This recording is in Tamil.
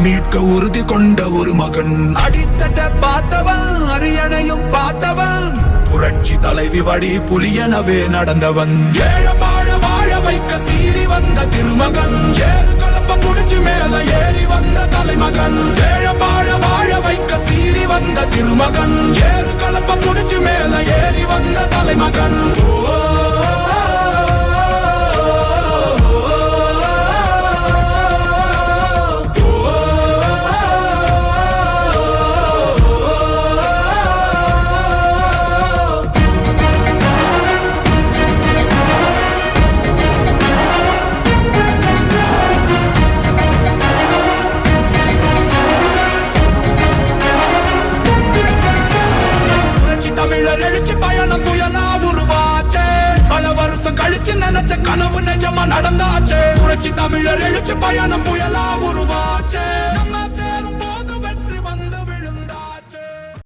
மீட்க உறுதி கொண்ட ஒரு மகன். அடித்தட்ட பார்த்தவன், அரியணையும் பார்த்தவன், புரட்சி தலைவி வழி புலியனவே நடந்தவன். ஏழ வாழ வாழ வைக்க சீறி வந்த திருமகன், ஏறு கலப்ப புடிச்சு மேல ஏறி வந்த தலைமகன். ஏழ வாழ வாழ வைக்க சீறி வந்த திருமகன், ஏறு கலப்ப புடிச்சு மேல ஏறி வந்த தலைமகன். தமிழர் எழுச்சி பயணம் புயலா உருவாச்சே, பல வருஷம் கழிச்சு நினைச்ச கனவு நிஜமா நடந்தாச்சே. புரட்சி தமிழர் எழுச்சி பயணம் புயலா